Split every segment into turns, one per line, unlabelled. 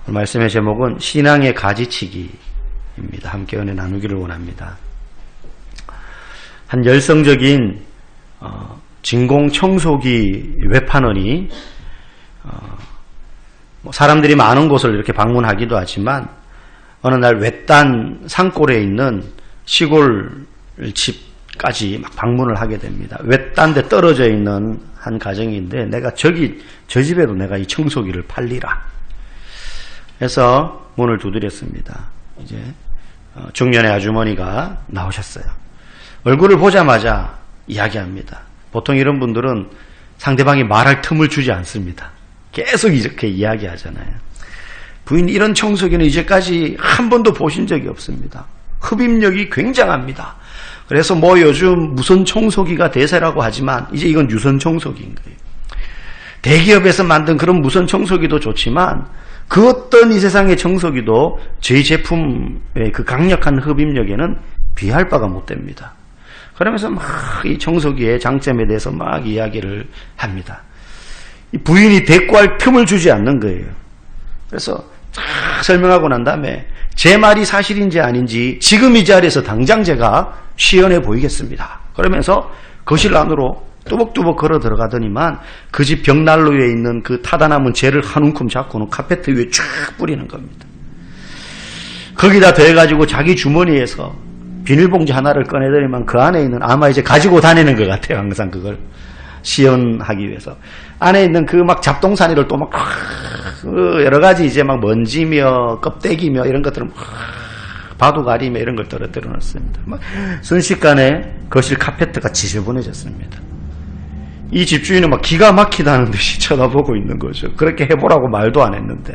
말씀의 제목은 신앙의 가지치기입니다. 함께 은혜 나누기를 원합니다. 한 열성적인 진공 청소기 외판원이 사람들이 많은 곳을 이렇게 방문하기도 하지만 어느 날 외딴 산골에 있는 시골 집까지 막 방문을 하게 됩니다. 외딴 데 떨어져 있는 한 가정인데 내가 저 집에도 내가 이 청소기를 팔리라. 해서 문을 두드렸습니다. 이제 중년의 아주머니가 나오셨어요. 얼굴을 보자마자 이야기합니다. 보통 이런 분들은 상대방이 말할 틈을 주지 않습니다. 계속 이렇게 이야기하잖아요. 부인, 이런 청소기는 이제까지 한 번도 보신 적이 없습니다. 흡입력이 굉장합니다. 그래서 요즘 무선 청소기가 대세라고 하지만 이제 이건 유선 청소기인 거예요. 대기업에서 만든 그런 무선 청소기도 좋지만 그 어떤 이 세상의 청소기도 저희 제품의 그 강력한 흡입력에는 비할 바가 못 됩니다. 그러면서 막 이 청소기의 장점에 대해서 막 이야기를 합니다. 이 부인이 대꾸할 틈을 주지 않는 거예요. 그래서 쫙 설명하고 난 다음에 제 말이 사실인지 아닌지 지금 이 자리에서 당장 제가 시연해 보이겠습니다. 그러면서 거실 안으로 뚜벅뚜벅 걸어 들어가더니만 그 집 벽난로에 있는 그 타다 남은 재를 한 움큼 잡고는 카페트 위에 쫙 뿌리는 겁니다. 거기다 더해가지고 자기 주머니에서 비닐봉지 하나를 꺼내더니만 그 안에 있는, 아마 이제 가지고 다니는 것 같아요. 항상 그걸 시연하기 위해서. 안에 있는 그 막 잡동사니를 또 막 여러 가지 이제 막 먼지며 껍데기며 이런 것들을 막 바둑알이며 이런 걸 떨어뜨려 놨습니다. 막 순식간에 거실 카페트가 지저분해졌습니다. 이 집주인은 막 기가 막히다는 듯이 쳐다보고 있는 거죠. 그렇게 해보라고 말도 안 했는데.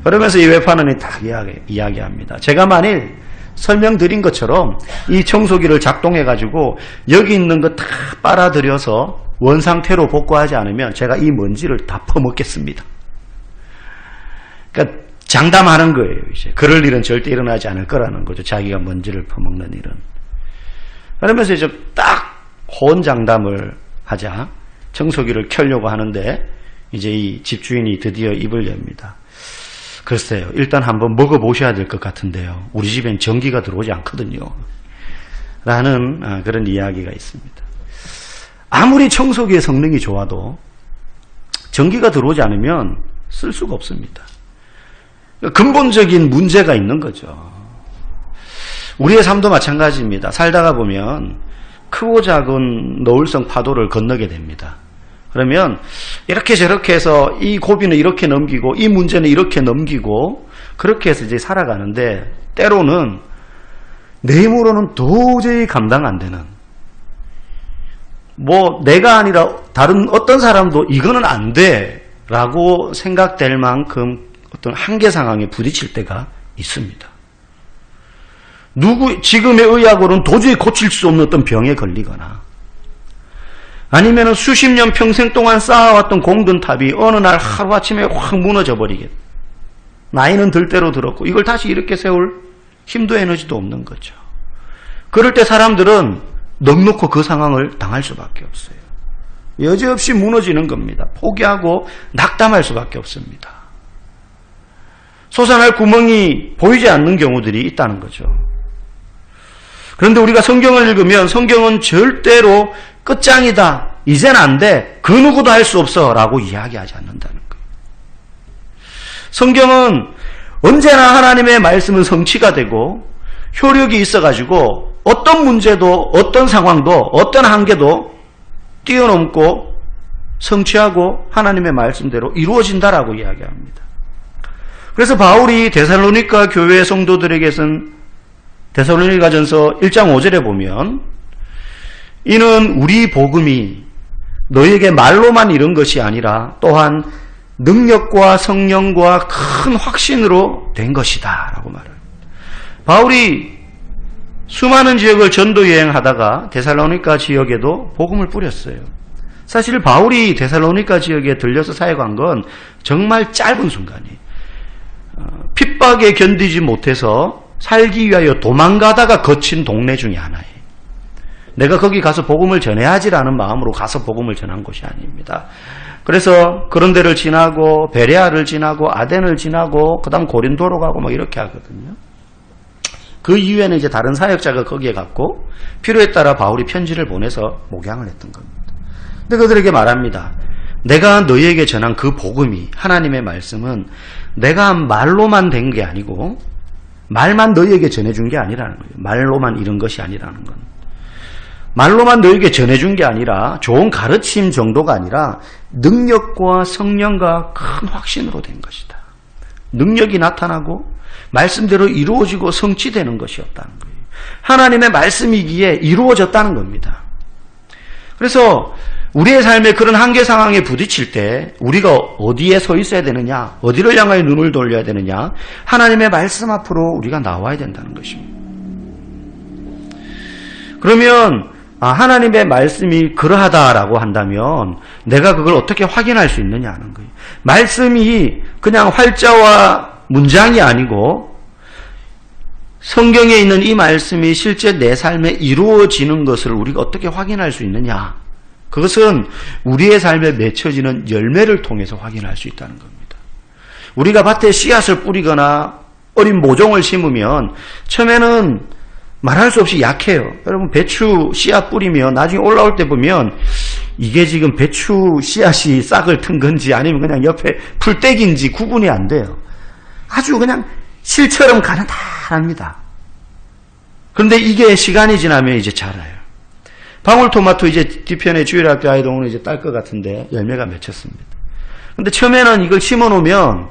그러면서 이 외판원이 딱 이야기합니다. 제가 만일 설명드린 것처럼 이 청소기를 작동해가지고 여기 있는 거 다 빨아들여서 원상태로 복구하지 않으면 제가 이 먼지를 다 퍼먹겠습니다. 그러니까 장담하는 거예요. 이제 그럴 일은 절대 일어나지 않을 거라는 거죠. 자기가 먼지를 퍼먹는 일은. 그러면서 이제 딱 호언장담을 하자 청소기를 켜려고 하는데 이제 이 집주인이 드디어 입을 엽니다. 글쎄요, 일단 한번 먹어보셔야 될 것 같은데요. 우리 집엔 전기가 들어오지 않거든요. 라는 그런 이야기가 있습니다. 아무리 청소기의 성능이 좋아도 전기가 들어오지 않으면 쓸 수가 없습니다. 근본적인 문제가 있는 거죠. 우리의 삶도 마찬가지입니다. 살다가 보면 크고 작은 노을성 파도를 건너게 됩니다. 그러면 이렇게 저렇게 해서 이 고비는 이렇게 넘기고 이 문제는 이렇게 넘기고 그렇게 해서 이제 살아가는데 때로는 내 힘으로는 도저히 감당 안 되는, 내가 아니라 다른 어떤 사람도 이거는 안 돼 라고 생각될 만큼 어떤 한계 상황에 부딪힐 때가 있습니다. 지금의 의학으로는 도저히 고칠 수 없는 어떤 병에 걸리거나 아니면 수십 년 평생 동안 쌓아왔던 공든탑이 어느 날 하루아침에 확 무너져 버리겠다. 나이는 들 대로 들었고 이걸 다시 이렇게 세울 힘도 에너지도 없는 거죠. 그럴 때 사람들은 넉넉히 그 상황을 당할 수밖에 없어요. 여지없이 무너지는 겁니다. 포기하고 낙담할 수밖에 없습니다. 솟아날 구멍이 보이지 않는 경우들이 있다는 거죠. 그런데 우리가 성경을 읽으면 성경은 절대로 끝장이다, 이젠 안 돼, 그 누구도 할 수 없어 라고 이야기하지 않는다는 거예요. 성경은 언제나 하나님의 말씀은 성취가 되고 효력이 있어가지고 어떤 문제도 어떤 상황도 어떤 한계도 뛰어넘고 성취하고 하나님의 말씀대로 이루어진다라고 이야기합니다. 그래서 바울이 데살로니가 교회 성도들에게선 데살로니가전서 1장 5절에 보면 이는 우리 복음이 너에게 말로만 이른 것이 아니라 또한 능력과 성령과 큰 확신으로 된 것이다 라고 말합니다. 바울이 수많은 지역을 전도 여행하다가 데살로니가 지역에도 복음을 뿌렸어요. 사실 바울이 데살로니가 지역에 들려서 사역한 건 정말 짧은 순간이에요. 핍박에 견디지 못해서 살기 위하여 도망가다가 거친 동네 중에 하나예요. 내가 거기 가서 복음을 전해야지라는 마음으로 가서 복음을 전한 곳이 아닙니다. 그래서 그런 데를 지나고 베레아를 지나고 아덴을 지나고 그다음 고린도로 가고 막 이렇게 하거든요. 그 이후에는 이제 다른 사역자가 거기에 갔고 필요에 따라 바울이 편지를 보내서 목양을 했던 겁니다. 근데 그들에게 말합니다. 내가 너희에게 전한 그 복음이, 하나님의 말씀은 내가 말로만 된 게 아니고 말만 너희에게 전해준 게 아니라는 거예요. 말로만 이런 것이 아니라는 건. 말로만 너희에게 전해준 게 아니라 좋은 가르침 정도가 아니라 능력과 성령과 큰 확신으로 된 것이다. 능력이 나타나고 말씀대로 이루어지고 성취되는 것이었다는 거예요. 하나님의 말씀이기에 이루어졌다는 겁니다. 그래서 우리의 삶에 그런 한계 상황에 부딪힐 때 우리가 어디에 서 있어야 되느냐, 어디를 향하여 눈을 돌려야 되느냐, 하나님의 말씀 앞으로 우리가 나와야 된다는 것입니다. 그러면 하나님의 말씀이 그러하다라고 한다면 내가 그걸 어떻게 확인할 수 있느냐 하는 거예요. 말씀이 그냥 활자와 문장이 아니고 성경에 있는 이 말씀이 실제 내 삶에 이루어지는 것을 우리가 어떻게 확인할 수 있느냐. 그것은 우리의 삶에 맺혀지는 열매를 통해서 확인할 수 있다는 겁니다. 우리가 밭에 씨앗을 뿌리거나 어린 모종을 심으면 처음에는 말할 수 없이 약해요. 여러분 배추 씨앗 뿌리면 나중에 올라올 때 보면 이게 지금 배추 씨앗이 싹을 튼 건지 아니면 그냥 옆에 풀떼기인지 구분이 안 돼요. 아주 그냥 실처럼 가느다랍니다. 그런데 이게 시간이 지나면 이제 자라요. 방울토마토 이제 뒤편에 주일학교 아이들 이제 딸 것 같은데 열매가 맺혔습니다. 근데 처음에는 이걸 심어 놓으면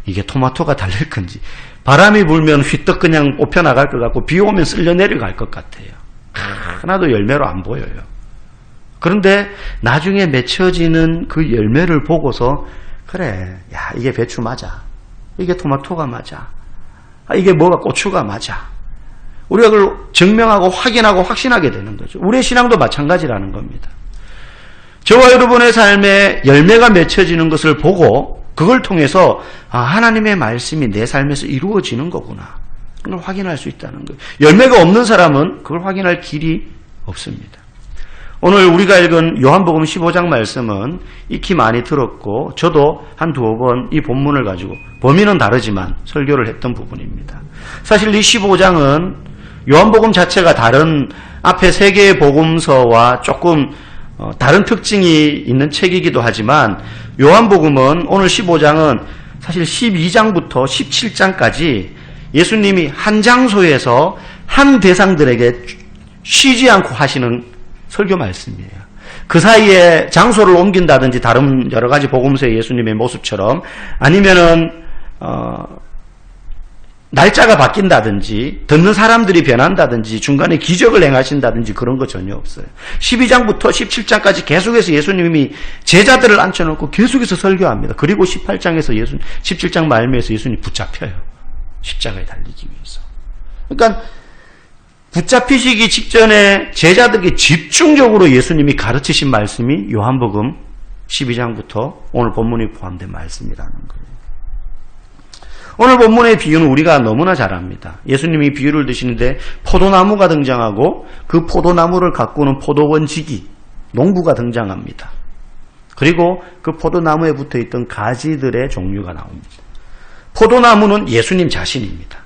이게 토마토가 달릴 건지 바람이 불면 휘떡 그냥 뽑혀 나갈 것 같고 비 오면 쓸려 내려갈 것 같아요. 하나도 열매로 안 보여요. 그런데 나중에 맺혀지는 그 열매를 보고서 그래, 야 이게 배추 맞아. 이게 토마토가 맞아. 이게 뭐가 고추가 맞아. 우리가 그걸 증명하고 확인하고 확신하게 되는 거죠. 우리의 신앙도 마찬가지라는 겁니다. 저와 여러분의 삶에 열매가 맺혀지는 것을 보고 그걸 통해서 하나님의 말씀이 내 삶에서 이루어지는 거구나. 그걸 확인할 수 있다는 거예요. 열매가 없는 사람은 그걸 확인할 길이 없습니다. 오늘 우리가 읽은 요한복음 15장 말씀은 익히 많이 들었고 저도 한 두어 번 이 본문을 가지고 범위는 다르지만 설교를 했던 부분입니다. 사실 이 15장은 요한복음 자체가 다른 앞에 세 개의 복음서와 조금 다른 특징이 있는 책이기도 하지만 요한복음은 오늘 15장은 사실 12장부터 17장까지 예수님이 한 장소에서 한 대상들에게 쉬지 않고 하시는 설교 말씀이에요. 그 사이에 장소를 옮긴다든지 다른 여러 가지 복음서의 예수님의 모습처럼 아니면은 날짜가 바뀐다든지 듣는 사람들이 변한다든지 중간에 기적을 행하신다든지 그런 거 전혀 없어요. 12장부터 17장까지 계속해서 예수님이 제자들을 앉혀놓고 계속해서 설교합니다. 그리고 18장에서 17장 말미에서 예수님이 붙잡혀요. 십자가에 달리기 위해서. 그러니까 붙잡히시기 직전에 제자들에게 집중적으로 예수님이 가르치신 말씀이 요한복음 12장부터 오늘 본문이 포함된 말씀이라는 거예요. 오늘 본문의 비유는 우리가 너무나 잘 압니다. 예수님이 비유를 드시는데 포도나무가 등장하고 그 포도나무를 가꾸는 포도원지기, 농부가 등장합니다. 그리고 그 포도나무에 붙어있던 가지들의 종류가 나옵니다. 포도나무는 예수님 자신입니다.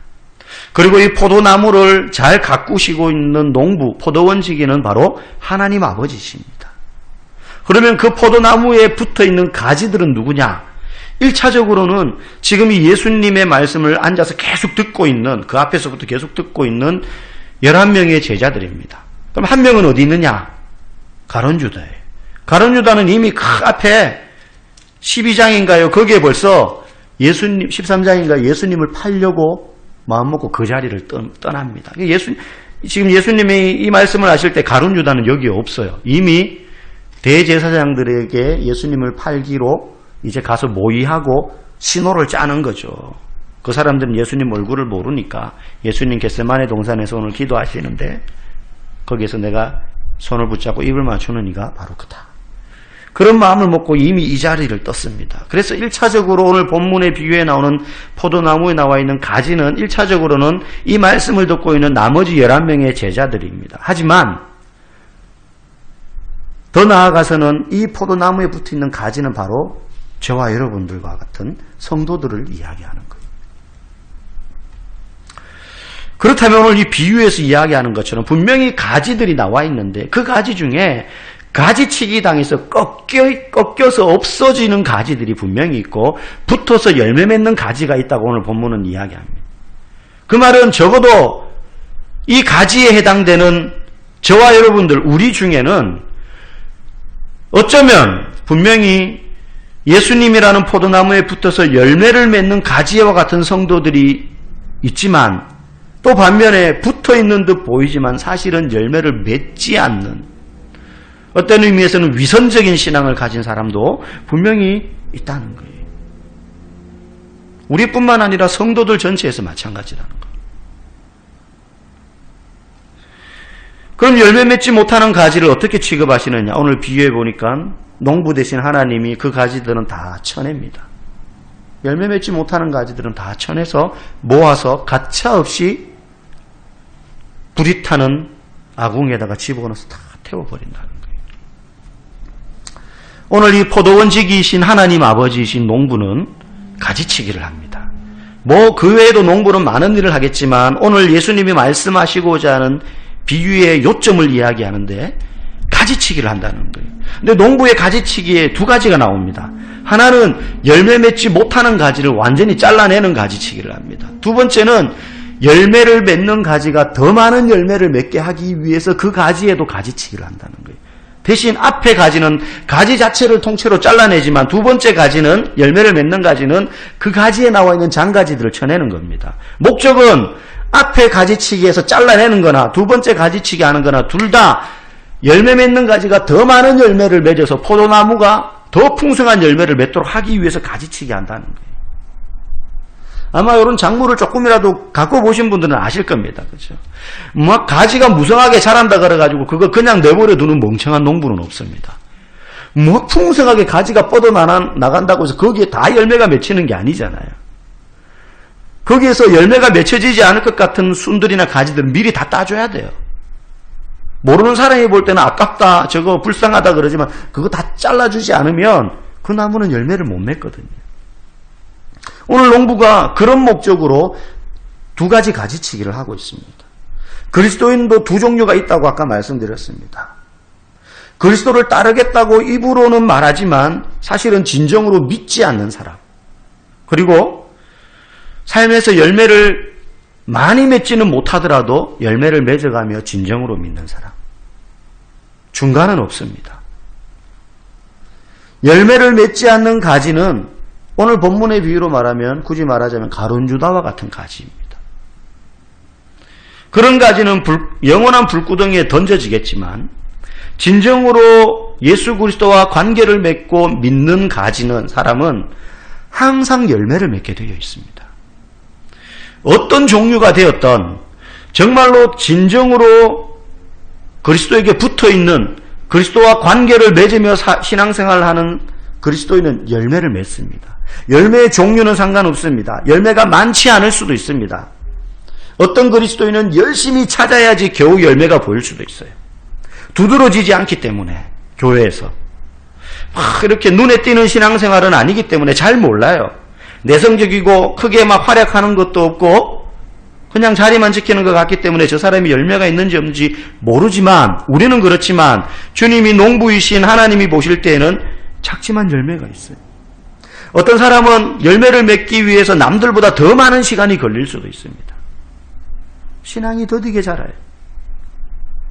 그리고 이 포도나무를 잘 가꾸시고 있는 농부, 포도원지기는 바로 하나님 아버지십니다. 그러면 그 포도나무에 붙어있는 가지들은 누구냐? 1차적으로는 지금 이 예수님의 말씀을 앉아서 계속 듣고 있는, 그 앞에서부터 계속 듣고 있는 11명의 제자들입니다. 그럼 한 명은 어디 있느냐? 가룟유다예요. 가룟유다는 이미 그 앞에 12장인가요? 거기에 벌써 예수님, 13장인가 예수님을 팔려고 마음먹고 그 자리를 떠납니다. 지금 예수님이 이 말씀을 하실 때 가룟유다는 여기에 없어요. 이미 대제사장들에게 예수님을 팔기로 이제 가서 모의하고 신호를 짜는 거죠. 그 사람들은 예수님 얼굴을 모르니까 예수님 겟세마네 동산에서 오늘 기도하시는데 거기에서 내가 손을 붙잡고 입을 맞추는 이가 바로 그다. 그런 마음을 먹고 이미 이 자리를 떴습니다. 그래서 1차적으로 오늘 본문의 비유에 나오는 포도나무에 나와 있는 가지는 1차적으로는 이 말씀을 듣고 있는 나머지 11명의 제자들입니다. 하지만 더 나아가서는 이 포도나무에 붙어있는 가지는 바로 저와 여러분들과 같은 성도들을 이야기하는 거예요. 그렇다면 오늘 이 비유에서 이야기하는 것처럼 분명히 가지들이 나와 있는데 그 가지 중에 가지치기 당해서 꺾여서 없어지는 가지들이 분명히 있고 붙어서 열매 맺는 가지가 있다고 오늘 본문은 이야기합니다. 그 말은 적어도 이 가지에 해당되는 저와 여러분들, 우리 중에는 어쩌면 분명히 예수님이라는 포도나무에 붙어서 열매를 맺는 가지와 같은 성도들이 있지만 또 반면에 붙어있는 듯 보이지만 사실은 열매를 맺지 않는, 어떤 의미에서는 위선적인 신앙을 가진 사람도 분명히 있다는 거예요. 우리뿐만 아니라 성도들 전체에서 마찬가지라는 거예요. 그럼 열매 맺지 못하는 가지를 어떻게 취급하시느냐? 오늘 비유해 보니까 농부 대신 하나님이 그 가지들은 다 쳐냅니다. 열매 맺지 못하는 가지들은 다 쳐내서 모아서 가차없이 불이 타는 아궁에다가 집어넣어서 다 태워버린다는 거예요. 오늘 이 포도원지기이신 하나님 아버지이신 농부는 가지치기를 합니다. 그 외에도 농부는 많은 일을 하겠지만 오늘 예수님이 말씀하시고자 하는 비유의 요점을 이야기하는데 가지치기를 한다는 거예요. 근데 농부의 가지치기에 두 가지가 나옵니다. 하나는 열매 맺지 못하는 가지를 완전히 잘라내는 가지치기를 합니다. 두 번째는 열매를 맺는 가지가 더 많은 열매를 맺게 하기 위해서 그 가지에도 가지치기를 한다는 거예요. 대신 앞에 가지는 가지 자체를 통째로 잘라내지만 두 번째 가지는, 열매를 맺는 가지는 그 가지에 나와 있는 장가지들을 쳐내는 겁니다. 목적은 앞에 가지치기에서 잘라내는 거나 두 번째 가지치기 하는 거나 둘 다 열매 맺는 가지가 더 많은 열매를 맺어서 포도나무가 더 풍성한 열매를 맺도록 하기 위해서 가지치기 한다는 거예요. 아마 이런 작물을 조금이라도 갖고 보신 분들은 아실 겁니다. 그렇죠? 가지가 무성하게 자란다 그래가지고 그거 그냥 내버려 두는 멍청한 농부는 없습니다. 풍성하게 가지가 뻗어 나간다고 해서 거기에 다 열매가 맺히는 게 아니잖아요. 거기에서 열매가 맺혀지지 않을 것 같은 순들이나 가지들은 미리 다 따줘야 돼요. 모르는 사람이 볼 때는 아깝다, 저거 불쌍하다 그러지만 그거 다 잘라주지 않으면 그 나무는 열매를 못 맺거든요. 오늘 농부가 그런 목적으로 두 가지 가지치기를 하고 있습니다. 그리스도인도 두 종류가 있다고 아까 말씀드렸습니다. 그리스도를 따르겠다고 입으로는 말하지만 사실은 진정으로 믿지 않는 사람, 그리고 삶에서 열매를 많이 맺지는 못하더라도 열매를 맺어가며 진정으로 믿는 사람, 중간은 없습니다. 열매를 맺지 않는 가지는 오늘 본문의 비유로 말하면, 굳이 말하자면 가론유다와 같은 가지입니다. 그런 가지는 영원한 불구덩이에 던져지겠지만 진정으로 예수 그리스도와 관계를 맺고 믿는 가지는, 사람은 항상 열매를 맺게 되어 있습니다. 어떤 종류가 되었던, 정말로 진정으로 그리스도에게 붙어있는, 그리스도와 관계를 맺으며 신앙생활을 하는 그리스도인은 열매를 맺습니다. 열매의 종류는 상관없습니다. 열매가 많지 않을 수도 있습니다. 어떤 그리스도인은 열심히 찾아야지 겨우 열매가 보일 수도 있어요. 두드러지지 않기 때문에, 교회에서 막 이렇게 눈에 띄는 신앙생활은 아니기 때문에 잘 몰라요. 내성적이고 크게 막 활약하는 것도 없고 그냥 자리만 지키는 것 같기 때문에 저 사람이 열매가 있는지 없는지 모르지만, 우리는 그렇지만 주님이 농부이신 하나님이 보실 때에는 작지만 열매가 있어요. 어떤 사람은 열매를 맺기 위해서 남들보다 더 많은 시간이 걸릴 수도 있습니다. 신앙이 더디게 자라요.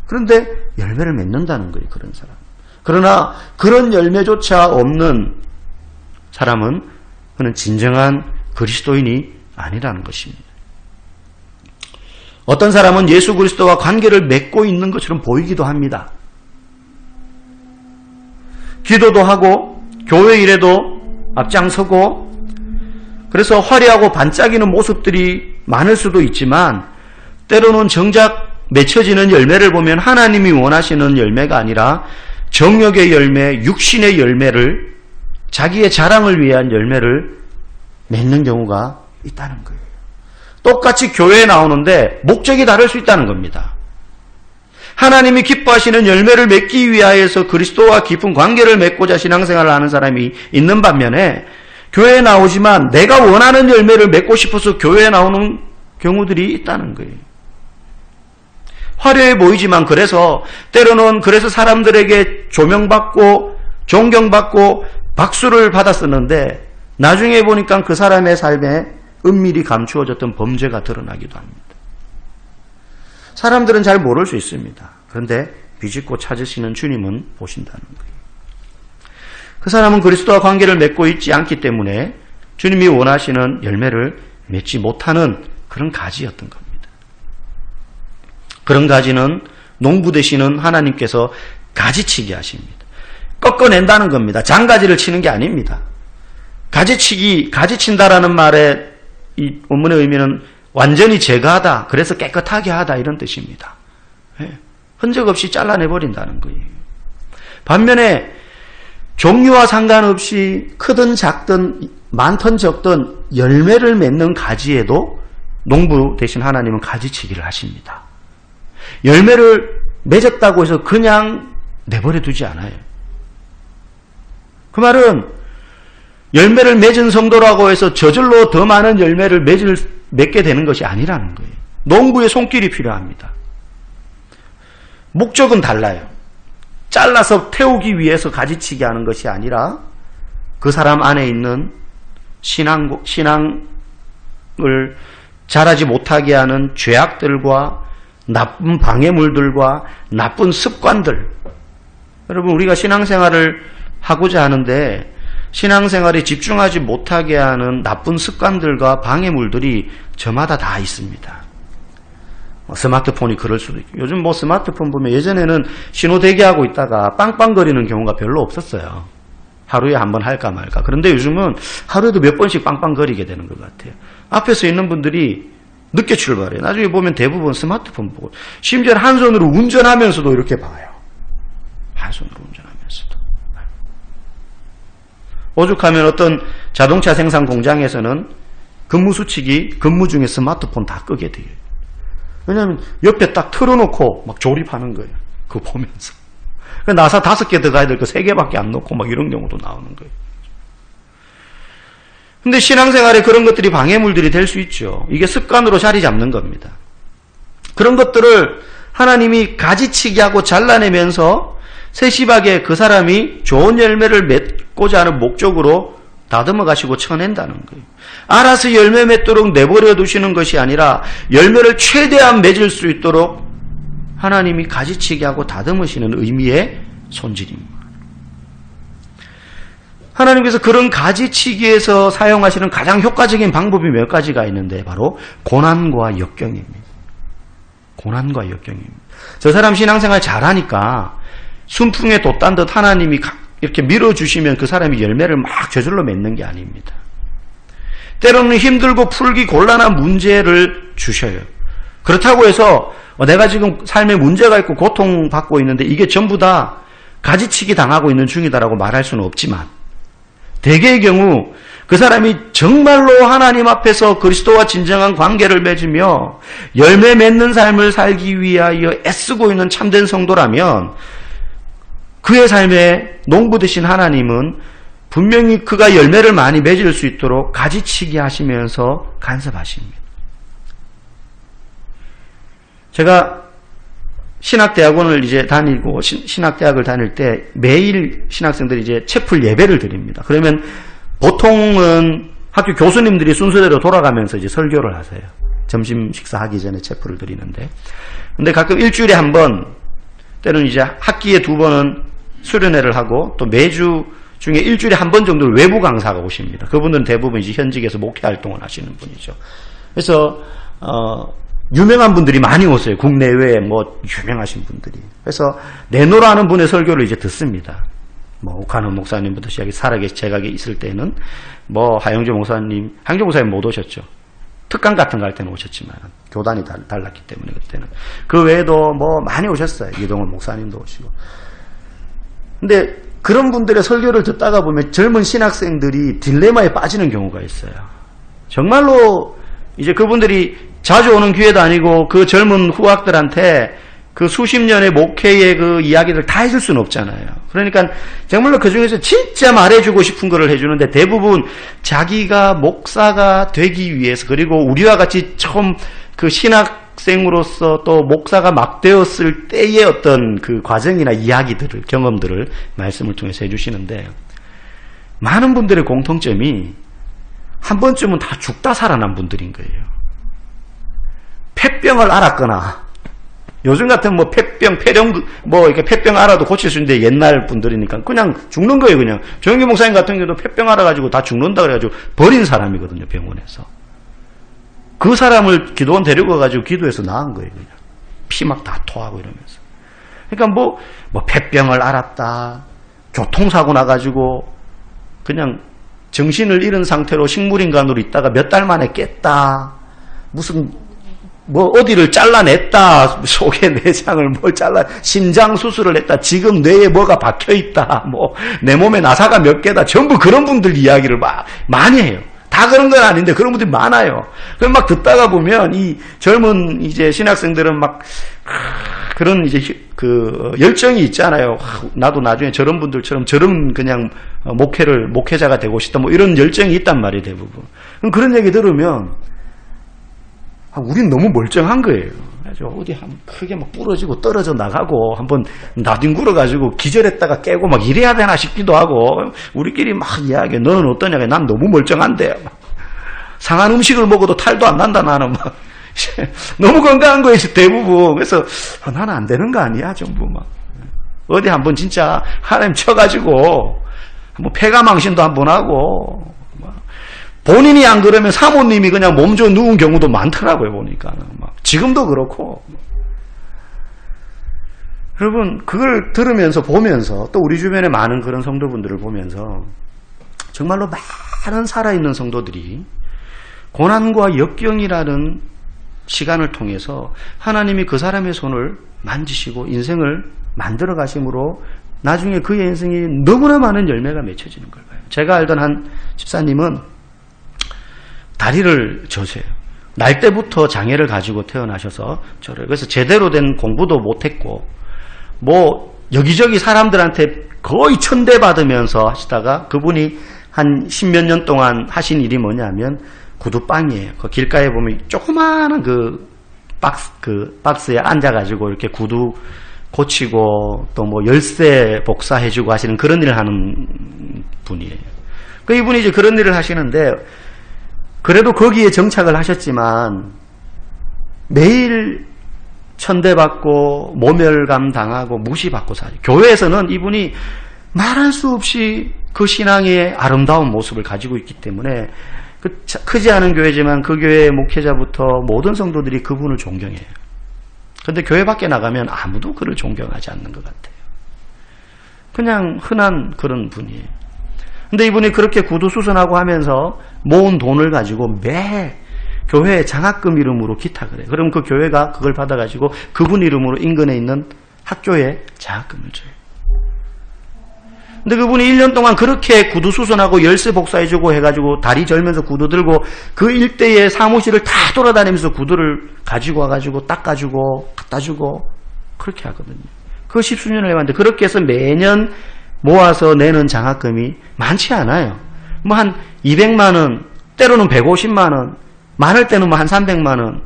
그런데 열매를 맺는다는 거예요, 그런 사람. 그러나 그런 열매조차 없는 사람은 그는 진정한 그리스도인이 아니라는 것입니다. 어떤 사람은 예수 그리스도와 관계를 맺고 있는 것처럼 보이기도 합니다. 기도도 하고 교회 일에도 앞장서고, 그래서 화려하고 반짝이는 모습들이 많을 수도 있지만 때로는 정작 맺혀지는 열매를 보면 하나님이 원하시는 열매가 아니라 정욕의 열매, 육신의 열매를, 자기의 자랑을 위한 열매를 맺는 경우가 있다는 거예요. 똑같이 교회에 나오는데 목적이 다를 수 있다는 겁니다. 하나님이 기뻐하시는 열매를 맺기 위하여서 그리스도와 깊은 관계를 맺고자 신앙생활을 하는 사람이 있는 반면에 교회에 나오지만 내가 원하는 열매를 맺고 싶어서 교회에 나오는 경우들이 있다는 거예요. 화려해 보이지만 때로는 그래서 사람들에게 조명받고 존경받고 박수를 받았었는데 나중에 보니까 그 사람의 삶에 은밀히 감추어졌던 범죄가 드러나기도 합니다. 사람들은 잘 모를 수 있습니다. 그런데 비집고 찾으시는 주님은 보신다는 거예요. 그 사람은 그리스도와 관계를 맺고 있지 않기 때문에 주님이 원하시는 열매를 맺지 못하는 그런 가지였던 겁니다. 그런 가지는 농부 되시는 하나님께서 가지치기 하십니다. 꺾어낸다는 겁니다. 장가지를 치는 게 아닙니다. 가지친다라는 말의 이 원문의 의미는 완전히 제거하다, 그래서 깨끗하게 하다 이런 뜻입니다. 흔적 없이 잘라내버린다는 거예요. 반면에 종류와 상관없이 크든 작든 많든 적든 열매를 맺는 가지에도 농부 되신 하나님은 가지치기를 하십니다. 열매를 맺었다고 해서 그냥 내버려 두지 않아요. 그 말은 열매를 맺은 성도라고 해서 저절로 더 많은 열매를 맺게 되는 것이 아니라는 거예요. 농부의 손길이 필요합니다. 목적은 달라요. 잘라서 태우기 위해서 가지치기 하는 것이 아니라 그 사람 안에 있는 신앙을 자라지 못하게 하는 죄악들과 나쁜 방해물들과 나쁜 습관들. 여러분, 우리가 신앙생활을 하고자 하는데 신앙생활에 집중하지 못하게 하는 나쁜 습관들과 방해물들이 저마다 다 있습니다. 스마트폰이 그럴 수도 있고, 요즘 스마트폰 보면 예전에는 신호 대기하고 있다가 빵빵거리는 경우가 별로 없었어요. 하루에 한 번 할까 말까. 그런데 요즘은 하루에도 몇 번씩 빵빵거리게 되는 것 같아요. 앞에서 있는 분들이 늦게 출발해요. 나중에 보면 대부분 스마트폰 보고, 심지어 한 손으로 운전하면서도 이렇게 봐요. 한 손으로 운전하면서도. 오죽하면 어떤 자동차 생산 공장에서는 근무 중에 스마트폰 다 끄게 돼요. 왜냐하면 옆에 딱 틀어놓고 막 조립하는 거예요. 그거 보면서. 나사 5개 들어가야 될 거 3개밖에 안 넣고 막 이런 경우도 나오는 거예요. 근데 신앙생활에 그런 것들이 방해물들이 될 수 있죠. 이게 습관으로 자리 잡는 겁니다. 그런 것들을 하나님이 가지치기 하고 잘라내면서 세심하게 그 사람이 좋은 열매를 맺고자 하는 목적으로 다듬어 가시고 쳐낸다는 거예요. 알아서 열매 맺도록 내버려 두시는 것이 아니라 열매를 최대한 맺을 수 있도록 하나님이 가지치기 하고 다듬으시는 의미의 손질입니다. 하나님께서 그런 가지치기에서 사용하시는 가장 효과적인 방법이 몇 가지가 있는데 바로 고난과 역경입니다. 고난과 역경입니다. 저 사람 신앙생활 잘하니까 순풍에 돛단 듯 하나님이 이렇게 밀어주시면 그 사람이 열매를 막 저절로 맺는 게 아닙니다. 때로는 힘들고 풀기 곤란한 문제를 주셔요. 그렇다고 해서 내가 지금 삶에 문제가 있고 고통받고 있는데 이게 전부 다 가지치기 당하고 있는 중이다라고 말할 수는 없지만 대개의 경우 그 사람이 정말로 하나님 앞에서 그리스도와 진정한 관계를 맺으며 열매 맺는 삶을 살기 위하여 애쓰고 있는 참된 성도라면 그의 삶에 농부 되신 하나님은 분명히 그가 열매를 많이 맺을 수 있도록 가지치기 하시면서 간섭하십니다. 제가 신학대학원을 이제 다니고 신학대학을 다닐 때 매일 신학생들이 이제 채플 예배를 드립니다. 그러면 보통은 학교 교수님들이 순서대로 돌아가면서 이제 설교를 하세요. 점심 식사하기 전에 채플을 드리는데. 근데 가끔 일주일에 한 번, 때로는 이제 학기에 2번은 수련회를 하고 또 매주 중에 일주일에 한 번 정도 외부 강사가 오십니다. 그분들은 대부분 이제 현직에서 목회 활동을 하시는 분이죠. 그래서 유명한 분들이 많이 오세요. 국내외에 유명하신 분들이. 그래서 내노라 하는 분의 설교를 이제 듣습니다. 옥한원 목사님부터 시작해 살아계신 제가 있을 때는 하영조 목사님 못 오셨죠. 특강 같은 거 할 때는 오셨지만 교단이 달랐기 때문에 그때는. 그 외에도 많이 오셨어요. 이동원 목사님도 오시고. 근데 그런 분들의 설교를 듣다가 보면 젊은 신학생들이 딜레마에 빠지는 경우가 있어요. 정말로 이제 그분들이 자주 오는 기회도 아니고 그 젊은 후학들한테 그 수십 년의 목회의 그 이야기를 다 해줄 수는 없잖아요. 그러니까 정말로 그 중에서 진짜 말해주고 싶은 거를 해주는데 대부분 자기가 목사가 되기 위해서 그리고 우리와 같이 처음 그 신학생으로서 또 목사가 막 되었을 때의 어떤 그 과정이나 이야기들을 경험들을 말씀을 통해서 해주시는데 많은 분들의 공통점이 한 번쯤은 다 죽다 살아난 분들인 거예요. 폐병을 앓았거나 요즘 같은 뭐 폐병, 폐렴, 뭐 이렇게 폐병 알아도 고칠 수 있는데 옛날 분들이니까 그냥 죽는 거예요, 그냥. 조영기 목사님 같은 경우도 폐병 알아가지고 다 죽는다 그래가지고 버린 사람이거든요, 병원에서. 그 사람을 기도원 데리고 가가지고 기도해서 나은 거예요, 그냥. 피 막 다 토하고 이러면서. 그러니까 뭐 폐병을 앓았다, 교통사고 나가지고 그냥 정신을 잃은 상태로 식물인간으로 있다가 몇 달 만에 깼다, 무슨 뭐 어디를 잘라냈다, 속의 내장을 뭘 심장 수술을 했다, 지금 뇌에 뭐가 박혀있다, 뭐 내 몸에 나사가 몇 개다, 전부 그런 분들 이야기를 많이 해요. 다 그런 건 아닌데 그런 분들이 많아요. 그럼 막 듣다가 보면 이 젊은 이제 신학생들은 막 그런 이제 그 열정이 있잖아요. 나도 나중에 저런 분들처럼 저런 그냥 목회자가 되고 싶다, 뭐 이런 열정이 있단 말이에요, 대부분. 그럼 그런 얘기 들으면 우린 너무 멀쩡한 거예요. 그래서 어디 한번 크게 막 부러지고 떨어져 나가고 한번 나뒹굴어가지고 기절했다가 깨고 막 이래야 되나 싶기도 하고 우리끼리 막 이야기해. 너는 어떠냐? 난 너무 멀쩡한데. 상한 음식을 먹어도 탈도 안 난다 나는 막. 너무 건강한 거예요 대부분. 그래서 나는 안 되는 거 아니야 전부 막. 어디 한번 진짜 하나님 쳐가지고 한번 폐가망신도 한번 하고 본인이 안 그러면 사모님이 그냥 몸져 누운 경우도 많더라고요, 보니까. 막 지금도 그렇고. 여러분, 그걸 들으면서 보면서 또 우리 주변에 많은 그런 성도분들을 보면서 정말로 많은 살아있는 성도들이 고난과 역경이라는 시간을 통해서 하나님이 그 사람의 손을 만지시고 인생을 만들어 가심으로 나중에 그의 인생이 너무나 많은 열매가 맺혀지는 걸 봐요. 제가 알던 한 집사님은 다리를 저세요. 날 때부터 장애를 가지고 태어나셔서 그래서 제대로 된 공부도 못했고 뭐 여기저기 사람들한테 거의 천대받으면서 하시다가 그분이 한 10몇 년 동안 하신 일이 뭐냐면 구두방이에요. 그 길가에 보면 조그마한 그 박스에 앉아가지고 이렇게 구두 고치고 또 뭐 열쇠 복사해주고 하시는 그런 일을 하는 분이에요. 그 이분이 이제 그런 일을 하시는데 그래도 거기에 정착을 하셨지만 매일 천대받고 모멸감 당하고 무시받고 살아요. 교회에서는 이분이 말할 수 없이 그 신앙의 아름다운 모습을 가지고 있기 때문에 크지 않은 교회지만 그 교회의 목회자부터 모든 성도들이 그분을 존경해요. 그런데 교회 밖에 나가면 아무도 그를 존경하지 않는 것 같아요. 그냥 흔한 그런 분이에요. 근데 이분이 그렇게 구두 수선하고 하면서 모은 돈을 가지고 매 교회 장학금 이름으로 기탁을 해요. 그럼 그 교회가 그걸 받아가지고 그분 이름으로 인근에 있는 학교에 장학금을 줘요. 근데 그분이 1년 동안 그렇게 구두 수선하고 열쇠 복사해주고 해가지고 다리 절면서 구두 들고 그 일대의 사무실을 다 돌아다니면서 구두를 가지고 와가지고 닦아주고 갖다주고 그렇게 하거든요. 그거 10수년을 해왔는데 그렇게 해서 매년 모아서 내는 장학금이 많지 않아요. 뭐 한 200만 원, 때로는 150만 원, 많을 때는 뭐 한 300만 원.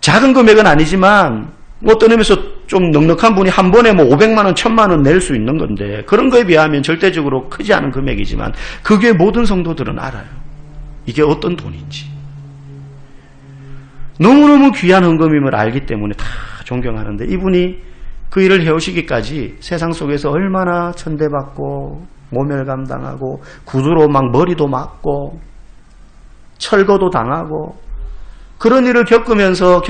작은 금액은 아니지만 어떤 의미에서 좀 넉넉한 분이 한 번에 뭐 500만 원, 1000만 원 낼 수 있는 건데 그런 거에 비하면 절대적으로 크지 않은 금액이지만 그게 모든 성도들은 알아요. 이게 어떤 돈인지. 너무너무 귀한 헌금임을 알기 때문에 다 존경하는데 이분이 그 일을 해오시기까지 세상 속에서 얼마나 천대받고 모멸감 당하고 구두로 막 머리도 맞고 철거도 당하고 그런 일을 겪으면서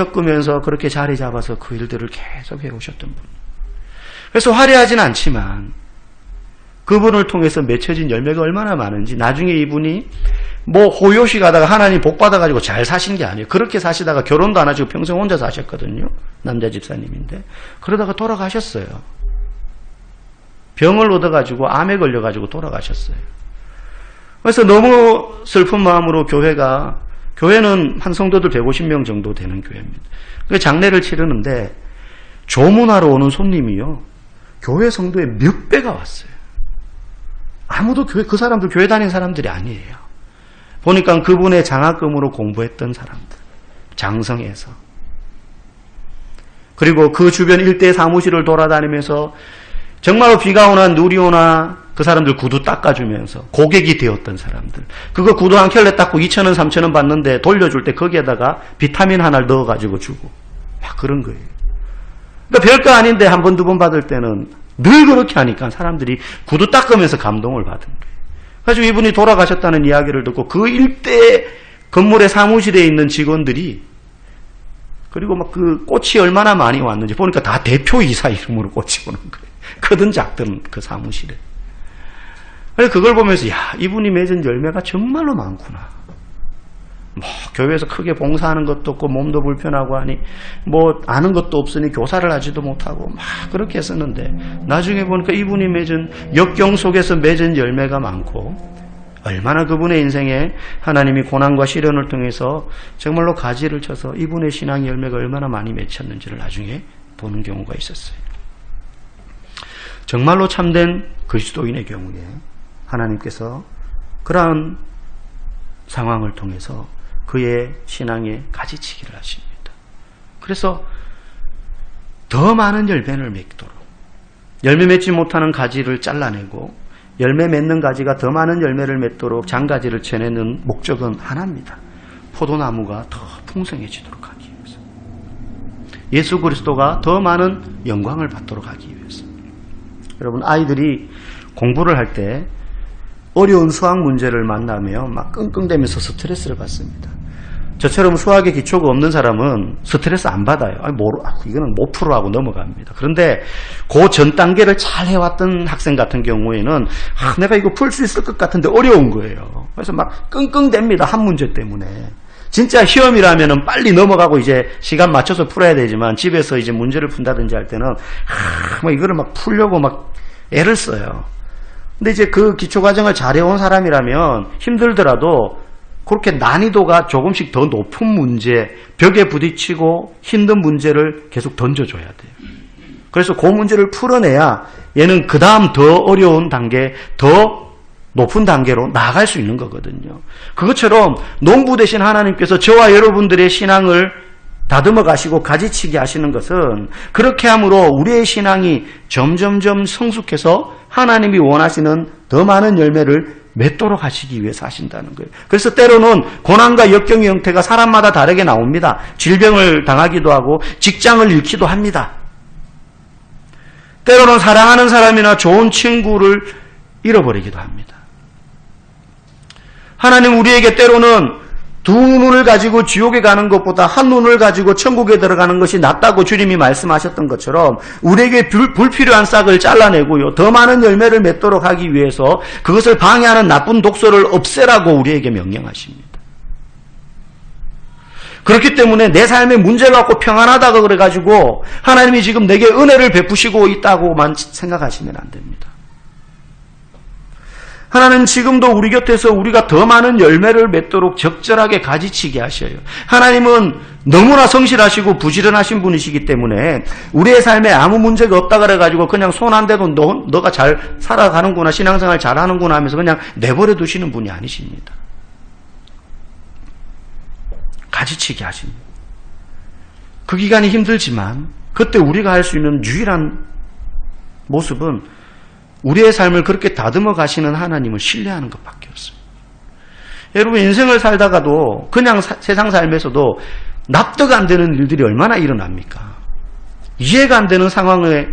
그렇게 자리 잡아서 그 일들을 계속 해오셨던 분. 그래서 화려하진 않지만 그분을 통해서 맺혀진 열매가 얼마나 많은지 나중에 이분이 뭐 호요시 가다가 하나님 복 받아가지고 잘 사신 게 아니에요. 그렇게 사시다가 결혼도 안 하시고 평생 혼자 사셨거든요. 남자 집사님인데. 그러다가 돌아가셨어요. 병을 얻어가지고 암에 걸려가지고 돌아가셨어요. 그래서 너무 슬픈 마음으로 교회는 한 성도들 150명 정도 되는 교회입니다. 그 장례를 치르는데 조문하러 오는 손님이요, 교회 성도의 몇 배가 왔어요. 아무도 그 사람들 교회 다니는 사람들이 아니에요. 보니까 그분의 장학금으로 공부했던 사람들, 장성에서. 그리고 그 주변 일대 사무실을 돌아다니면서 정말로 비가 오나 눈이 오나 그 사람들 구두 닦아주면서 고객이 되었던 사람들. 그거 구두 한 켤레 닦고 2,000원, 3,000원 받는데 돌려줄 때 거기에다가 비타민 하나를 넣어가지고 주고 막 그런 거예요. 그러니까 별거 아닌데 한 번, 두 번 받을 때는 늘 그렇게 하니까 사람들이 구두 닦으면서 감동을 받은 거예요. 그래서 이분이 돌아가셨다는 이야기를 듣고 그 일대 건물의 사무실에 있는 직원들이, 그리고 막 그 꽃이 얼마나 많이 왔는지 보니까 다 대표이사 이름으로 꽃이 오는 거예요. 크든 작든 그 사무실에. 그래서 그걸 보면서, 야, 이분이 맺은 열매가 정말로 많구나. 뭐 교회에서 크게 봉사하는 것도 없고 몸도 불편하고 하니 뭐 아는 것도 없으니 교사를 하지도 못하고 막 그렇게 했었는데, 나중에 보니까 이분이 맺은, 역경 속에서 맺은 열매가 많고, 얼마나 그분의 인생에 하나님이 고난과 시련을 통해서 정말로 가지를 쳐서 이분의 신앙의 열매가 얼마나 많이 맺혔는지를 나중에 보는 경우가 있었어요. 정말로 참된 그리스도인의 경우에 하나님께서 그러한 상황을 통해서 그의 신앙에 가지치기를 하십니다. 그래서 더 많은 열매를 맺도록, 열매 맺지 못하는 가지를 잘라내고 열매 맺는 가지가 더 많은 열매를 맺도록 장가지를 쳐내는 목적은 하나입니다. 포도나무가 더 풍성해지도록 하기 위해서, 예수 그리스도가 더 많은 영광을 받도록 하기 위해서. 여러분, 아이들이 공부를 할 때 어려운 수학 문제를 만나면 막 끙끙대면서 스트레스를 받습니다. 저처럼 수학에 기초가 없는 사람은 스트레스 안 받아요. 이거는 못 풀어 하고 넘어갑니다. 그런데 그 전 단계를 잘 해왔던 학생 같은 경우에는 내가 이거 풀 수 있을 것 같은데 어려운 거예요. 그래서 막 끙끙댑니다. 한 문제 때문에. 진짜 시험이라면 빨리 넘어가고 이제 시간 맞춰서 풀어야 되지만 집에서 이제 문제를 푼다든지 할 때는 이거를 막 풀려고 막 애를 써요. 근데 이제 그 기초과정을 잘해온 사람이라면 힘들더라도 그렇게 난이도가 조금씩 더 높은 문제, 벽에 부딪히고 힘든 문제를 계속 던져줘야 돼요. 그래서 그 문제를 풀어내야 얘는 그 다음 더 어려운 단계, 더 높은 단계로 나아갈 수 있는 거거든요. 그것처럼 농부 되신 하나님께서 저와 여러분들의 신앙을 다듬어 가시고 가지치게 하시는 것은, 그렇게 함으로 우리의 신앙이 점점점 성숙해서 하나님이 원하시는 더 많은 열매를 맺도록 하시기 위해서 하신다는 거예요. 그래서 때로는 고난과 역경의 형태가 사람마다 다르게 나옵니다. 질병을 당하기도 하고 직장을 잃기도 합니다. 때로는 사랑하는 사람이나 좋은 친구를 잃어버리기도 합니다. 하나님 우리에게 때로는 두 눈을 가지고 지옥에 가는 것보다 한 눈을 가지고 천국에 들어가는 것이 낫다고 주님이 말씀하셨던 것처럼 우리에게 불필요한 싹을 잘라내고요, 더 많은 열매를 맺도록 하기 위해서 그것을 방해하는 나쁜 독소를 없애라고 우리에게 명령하십니다. 그렇기 때문에 내 삶에 문제가 없고 평안하다고 그래가지고 하나님이 지금 내게 은혜를 베푸시고 있다고만 생각하시면 안 됩니다. 하나님은 지금도 우리 곁에서 우리가 더 많은 열매를 맺도록 적절하게 가지치게 하셔요. 하나님은 너무나 성실하시고 부지런하신 분이시기 때문에 우리의 삶에 아무 문제가 없다 그래가지고 그냥 손 안 대도 너가 잘 살아가는구나, 신앙생활 잘하는구나 하면서 그냥 내버려 두시는 분이 아니십니다. 가지치게 하십니다. 그 기간이 힘들지만 그때 우리가 할 수 있는 유일한 모습은 우리의 삶을 그렇게 다듬어 가시는 하나님을 신뢰하는 것밖에 없습니다. 여러분, 인생을 살다가도 그냥 세상 삶에서도 납득 안 되는 일들이 얼마나 일어납니까? 이해가 안 되는 상황에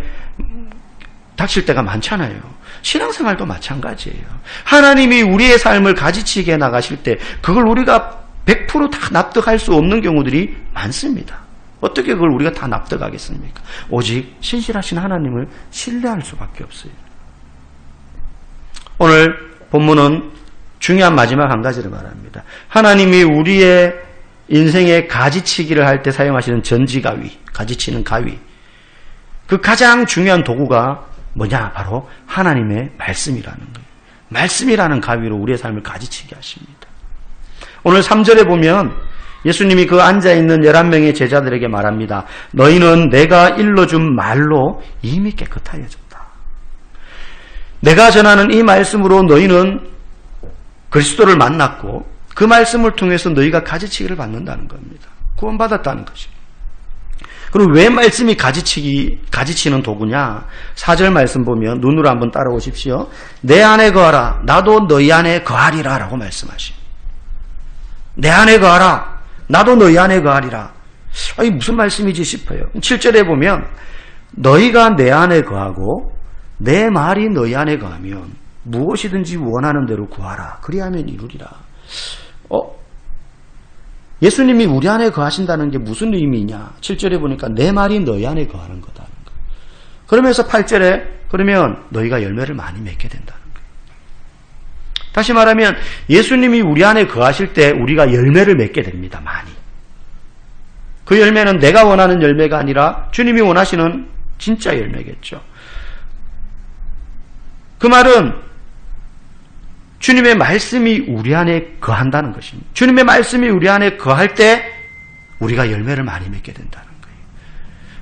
닥칠 때가 많잖아요. 신앙생활도 마찬가지예요. 하나님이 우리의 삶을 가지치게 나가실 때 그걸 우리가 100% 다 납득할 수 없는 경우들이 많습니다. 어떻게 그걸 우리가 다 납득하겠습니까? 오직 신실하신 하나님을 신뢰할 수밖에 없어요. 오늘 본문은 중요한 마지막 한 가지를 말합니다. 하나님이 우리의 인생의 가지치기를 할 때 사용하시는 전지가위, 가지치는 가위. 그 가장 중요한 도구가 뭐냐? 바로 하나님의 말씀이라는 거예요. 말씀이라는 가위로 우리의 삶을 가지치게 하십니다. 오늘 3절에 보면 예수님이 그 앉아있는 11명의 제자들에게 말합니다. 너희는 내가 일러준 말로 이미 깨끗하여졌다. 내가 전하는 이 말씀으로 너희는 그리스도를 만났고 그 말씀을 통해서 너희가 가지치기를 받는다는 겁니다. 구원받았다는 것입니다. 그럼 왜 말씀이 가지치는 도구냐? 4절 말씀 보면 눈으로 한번 따라오십시오. 내 안에 거하라. 나도 너희 안에 거하리라 라고 말씀하십니다. 내 안에 거하라. 나도 너희 안에 거하리라. 아니 무슨 말씀이지 싶어요. 7절에 보면 너희가 내 안에 거하고 내 말이 너희 안에 거하면 무엇이든지 원하는 대로 구하라. 그리하면 이루리라. 예수님이 우리 안에 거하신다는 게 무슨 의미냐? 7절에 보니까 내 말이 너희 안에 거하는 거다는 거. 그러면서 8절에 그러면 너희가 열매를 많이 맺게 된다는 거예요. 다시 말하면 예수님이 우리 안에 거하실 때 우리가 열매를 맺게 됩니다. 많이. 그 열매는 내가 원하는 열매가 아니라 주님이 원하시는 진짜 열매겠죠. 그 말은 주님의 말씀이 우리 안에 거한다는 것입니다. 주님의 말씀이 우리 안에 거할 때 우리가 열매를 많이 맺게 된다는 거예요.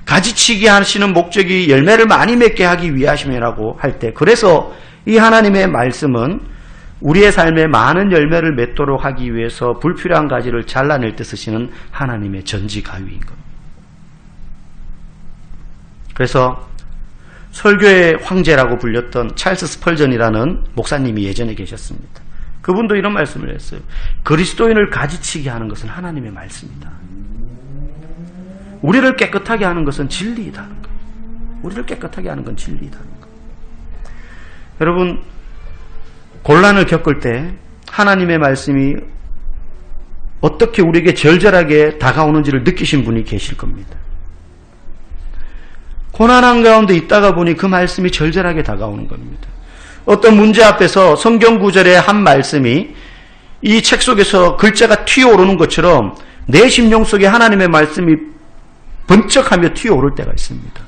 가지치기 하시는 목적이 열매를 많이 맺게 하기 위하심이라고 할 때, 그래서 이 하나님의 말씀은 우리의 삶에 많은 열매를 맺도록 하기 위해서 불필요한 가지를 잘라낼 때 쓰시는 하나님의 전지가위인 겁니다. 그래서 설교의 황제라고 불렸던 찰스 스펄전이라는 목사님이 예전에 계셨습니다. 그분도 이런 말씀을 했어요. 그리스도인을 가지치게 하는 것은 하나님의 말씀이다. 우리를 깨끗하게 하는 것은 진리이다는 거예요. 우리를 깨끗하게 하는 건 진리이다는 거예요. 여러분, 곤란을 겪을 때 하나님의 말씀이 어떻게 우리에게 절절하게 다가오는지를 느끼신 분이 계실 겁니다. 고난한 가운데 있다가 보니 그 말씀이 절절하게 다가오는 겁니다. 어떤 문제 앞에서 성경 구절의 한 말씀이 이 책 속에서 글자가 튀어오르는 것처럼 내 심령 속에 하나님의 말씀이 번쩍하며 튀어오를 때가 있습니다.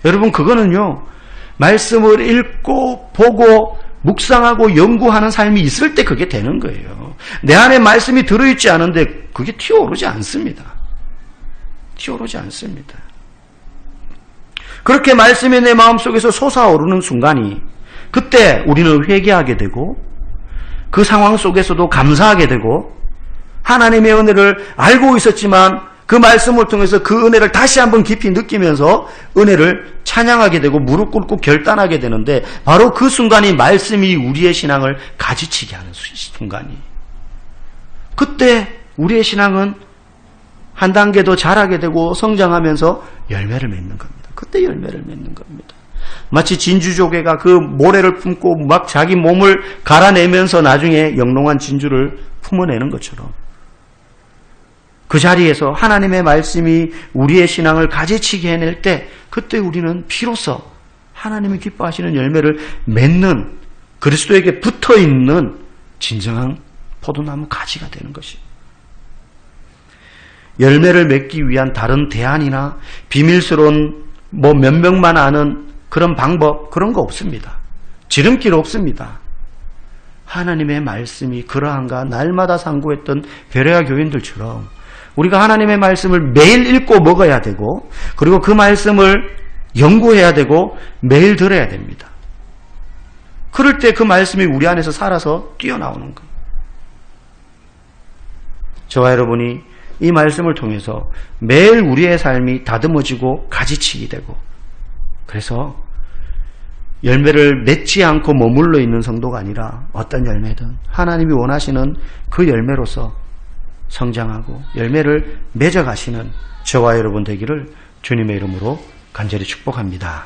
여러분, 그거는요, 말씀을 읽고 보고 묵상하고 연구하는 삶이 있을 때 그게 되는 거예요. 내 안에 말씀이 들어있지 않은데 그게 튀어오르지 않습니다. 튀어오르지 않습니다. 그렇게 말씀이 내 마음속에서 솟아오르는 순간이, 그때 우리는 회개하게 되고 그 상황 속에서도 감사하게 되고 하나님의 은혜를 알고 있었지만 그 말씀을 통해서 그 은혜를 다시 한번 깊이 느끼면서 은혜를 찬양하게 되고 무릎 꿇고 결단하게 되는데, 바로 그 순간이 말씀이 우리의 신앙을 가지치게 하는 순간이, 그때 우리의 신앙은 한 단계 더 자라게 되고 성장하면서 열매를 맺는 겁니다. 그때 열매를 맺는 겁니다. 마치 진주조개가 그 모래를 품고 막 자기 몸을 갈아내면서 나중에 영롱한 진주를 품어내는 것처럼, 그 자리에서 하나님의 말씀이 우리의 신앙을 가지치게 해낼 때 그때 우리는 비로소 하나님이 기뻐하시는 열매를 맺는, 그리스도에게 붙어있는 진정한 포도나무 가지가 되는 것입니다. 열매를 맺기 위한 다른 대안이나 비밀스러운 몇 명만 아는 그런 방법, 그런 거 없습니다. 지름길 없습니다. 하나님의 말씀이 그러한가 날마다 상고했던 베레아 교인들처럼 우리가 하나님의 말씀을 매일 읽고 먹어야 되고, 그리고 그 말씀을 연구해야 되고 매일 들어야 됩니다. 그럴 때 그 말씀이 우리 안에서 살아서 뛰어나오는 거예요. 저와 여러분이 이 말씀을 통해서 매일 우리의 삶이 다듬어지고 가지치기 되고, 그래서 열매를 맺지 않고 머물러 있는 성도가 아니라 어떤 열매든 하나님이 원하시는 그 열매로서 성장하고 열매를 맺어가시는 저와 여러분 되기를 주님의 이름으로 간절히 축복합니다.